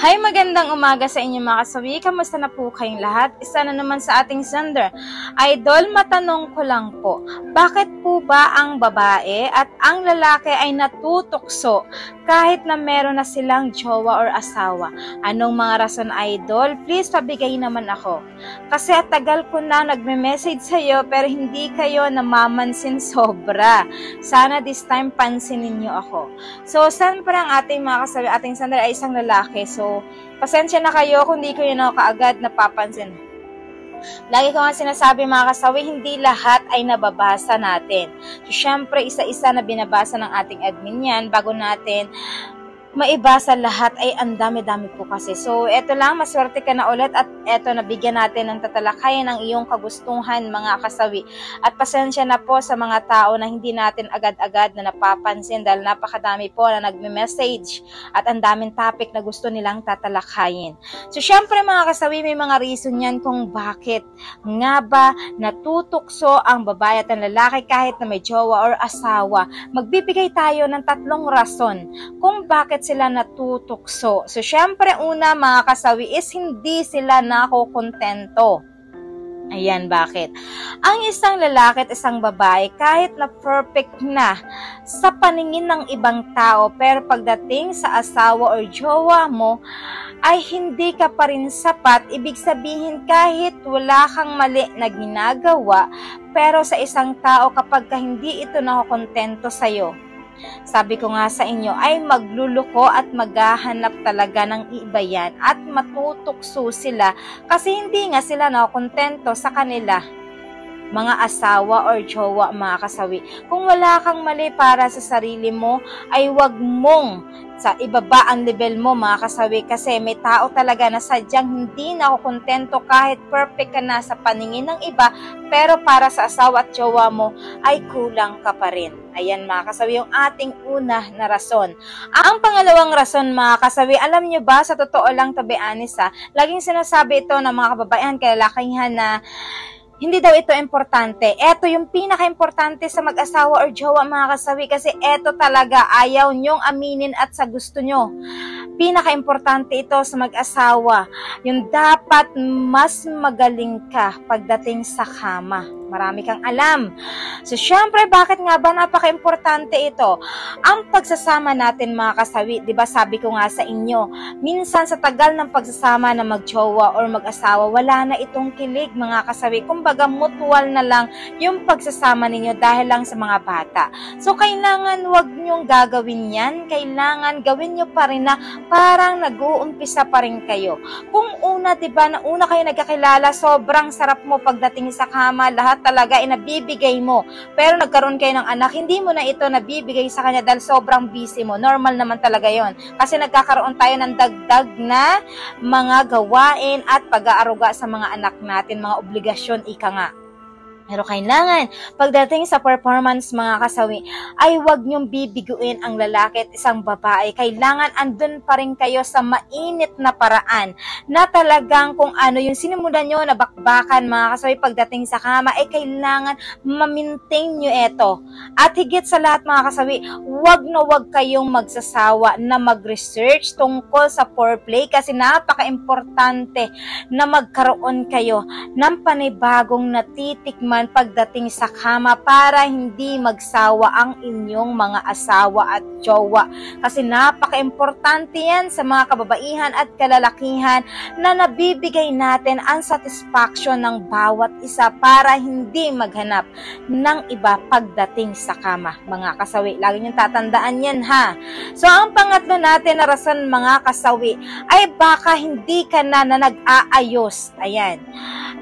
Hi, magandang umaga sa inyo mga kasawi. Kamusta na po kayong lahat? Isa na naman sa ating sender. Idol, matanong ko lang po, bakit po ba ang babae at ang lalaki ay natutukso kahit na meron na silang jowa or asawa? Anong mga rason, Idol? Please, pabigay naman ako. Kasi at tagal ko na nagme-message sa'yo pero hindi kayo namamansin sobra. Sana this time pansinin niyo ako. So, siyempre ang ating mga kasawi, ating sender ay isang lalaki. So, pasensya na kayo kung di kayo na kaagad napapansin. Lagi ko nga sinasabi mga kasawi, hindi lahat ay nababasa natin. So, syempre, isa-isa na binabasa ng ating admin yan bago natin maibasa lahat ay ang dami-dami po kasi. So, eto lang, maswerte ka na ulit at eto, nabigyan natin ng tatalakayan ng iyong kagustuhan mga kasawi. At pasensya na po sa mga tao na hindi natin agad-agad na napapansin dahil napakadami po na nagme-message at ang daming topic na gusto nilang tatalakayin. So, syempre mga kasawi, may mga reason yan kung bakit nga ba natutukso ang babae at ang lalaki kahit na may jowa or asawa. Magbibigay tayo ng 3 rason kung bakit sila natutukso. So, syempre, una mga kasawi is hindi sila nakokontento. Ayan, bakit? Ang isang lalaki at isang babae, kahit na perfect na sa paningin ng ibang tao, pero pagdating sa asawa or jowa mo, ay hindi ka pa rin sapat. Ibig sabihin, kahit wala kang mali na ginagawa, pero sa isang tao, kapag hindi ito nakokontento sa'yo, sabi ko nga sa inyo, ay magluluko at maghahanap talaga ng iba yan at matutukso sila kasi hindi nga sila nakokontento sa kanila mga asawa or jowa mga kasawi. Kung wala kang mali para sa sarili mo, ay wag mong sa ibaba ang level mo mga kasawi kasi may tao talaga na sadyang hindi nakokontento kahit perfect ka na sa paningin ng iba pero para sa asawa at jowa mo ay kulang ka pa rin. Ayan mga kasawi, yung ating una na rason. Ang pangalawang rason mga kasawi, alam nyo ba, sa totoo lang, to be honest laging sinasabi ito ng mga kababaihan, kalalakihan na hindi daw ito importante. Ito yung pinaka-importante sa mag-asawa or jowa mga kasawi kasi ito talaga ayaw nyong aminin at sa gusto nyo. Pinaka-importante ito sa mag-asawa. Yung dapat mas magaling ka pagdating sa kama. Marami kang alam. So, syempre, bakit nga ba napaka-importante ito? Ang pagsasama natin mga kasawi, di ba sabi ko nga sa inyo, minsan sa tagal ng pagsasama na mag-jowa or mag-asawa, wala na itong kilig mga kasawi. Kumbaga, mutual na lang yung pagsasama ninyo dahil lang sa mga bata. So, kailangan wag nyong gagawin yan. Kailangan gawin nyo pa rin na parang nag-uumpisa pa rin kayo. Kung una, di ba, na una kayo nagkakilala, sobrang sarap mo pagdating sa kama, lahat talaga nabibigay mo. Pero nagkaroon kayo ng anak, hindi mo na ito nabibigay sa kanya dahil sobrang busy mo. Normal naman talaga yon. Kasi nagkakaroon tayo ng dagdag na mga gawain at pag-aaruga sa mga anak natin, mga obligasyon, ika nga. Pero kailangan, pagdating sa performance mga kasawi, ay huwag niyong bibiguin ang lalaki at isang babae. Kailangan andun pa rin kayo sa mainit na paraan na talagang kung ano yung sinimulan nyo na bakbakan mga kasawi pagdating sa kama, ay kailangan ma-maintain nyo ito. At higit sa lahat mga kasawi, huwag na huwag kayong magsasawa na mag-research tungkol sa foreplay kasi napaka-importante na magkaroon kayo ng panibagong natitikman pagdating sa kama para hindi magsawa ang inyong mga asawa at jowa. Kasi napaka-importante yan sa mga kababaihan at kalalakihan na nabibigay natin ang satisfaction ng bawat isa para hindi maghanap ng iba pagdating sa kama. Mga kasawi, lagi niyong tatandaan yan ha. So, ang pangatlo natin na rason mga kasawi ay baka hindi ka na nag-aayos. Ayan.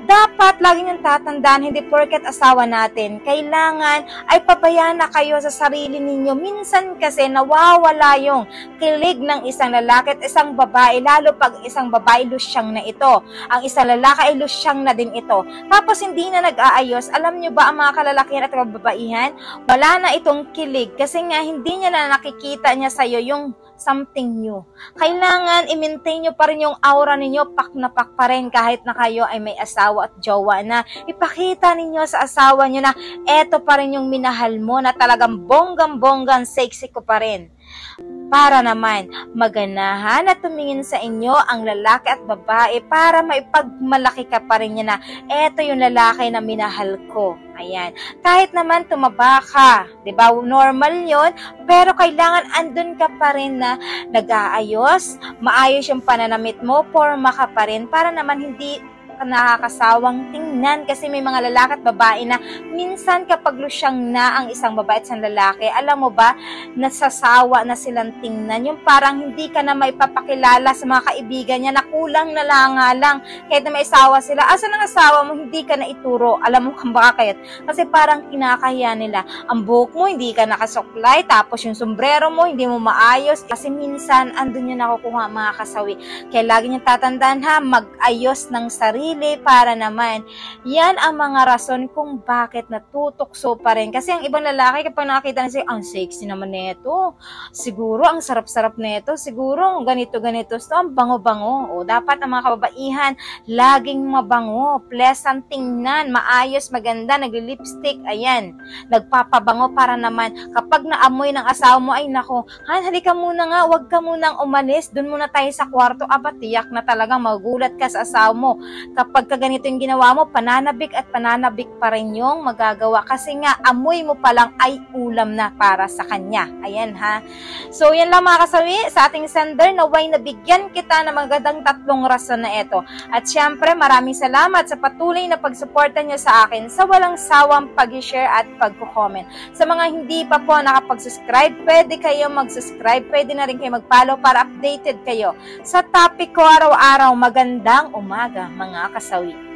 Dapat lagi niyong tatandaan, hindi porket asawa natin, kailangan ay pabayaan na kayo sa sarili ninyo. Minsan kasi nawawala yung kilig ng isang lalaki at isang babae, lalo pag isang babae lusyang na ito. Ang isang lalaki ay lusyang na din ito. Tapos hindi na nag-aayos. Alam nyo ba ang mga kalalakihan at kababaihan? Wala na itong kilig kasi nga hindi niya na nakikita niya sa'yo yung something new. Kailangan i-maintain nyo pa rin yung aura ninyo, pak na pak pa rin kahit na kayo ay may asawa at jowa na. Ipakita ninyo sa asawa nyo na eto pa rin yung minahal mo na talagang bonggang-bonggang sexy ko pa rin. Para naman maganahan at tumingin sa inyo ang lalaki at babae para maipagmalaki ka pa rin niya na eto yung lalaki na minahal ko. Ayan. Kahit naman tumaba ka, 'di ba? Normal 'yon, pero kailangan andun ka pa rin na nag-aayos, maayos yung pananamit mo, porma ka pa rin para naman hindi nakakasawang tingnan kasi may mga lalaki at babae na minsan kapag lusyang na ang isang babae at isang lalaki, alam mo ba, nasasawa na silang tingnan. Yung parang hindi ka na maipapakilala sa mga kaibigan niya na kulang na lang kahit na may asawa sila. Asa ng asawa mo, hindi ka na ituro. Alam mo kung bakit? Kasi parang kinakahiya nila. Ang buhok mo, hindi ka nakasuklay, tapos yung sombrero mo, hindi mo maayos. Kasi minsan, andun yung nakukuha mga kasawi. Kaya lagi niyong tatandaan ha, mag-ayos ng sarili para naman. Yan ang mga rason kung bakit natutukso pa rin. Kasi ang ibang lalaki kapag nakakita na siya, ang sexy naman nito. Siguro ang sarap-sarap nito. Siguro ganito-ganito. So, ang bango-bango. O, dapat ang mga kababaihan laging mabango. Pleasant tingnan. Maayos, maganda. Nagli-lipstick. Ayan. Nagpapabango para naman kapag naamoy ng asawa mo, ay nako, Han, halika muna nga. Huwag ka munang umalis. Doon muna tayo sa kwarto. Aba, tiyak na talagang magulat ka sa asawa mo. Kapag ganito yung ginawa mo, pananabik at pananabik pa rin yung magagawa. Kasi nga, amoy mo pa lang ay ulam na para sa kanya. Ayan ha. So, yan lang mga kasawi sa ating sender. Naway nabigyan kita ng magandang 3 rason na ito. At syempre, maraming salamat sa patuloy na pagsuporta nyo sa akin sa walang sawang pag-share at pag-comment. Sa mga hindi pa po nakapag-subscribe, pwede kayo mag-subscribe. Pwede na rin kayo mag-follow para updated kayo sa topic ko araw-araw. Magandang umaga mga kasawi.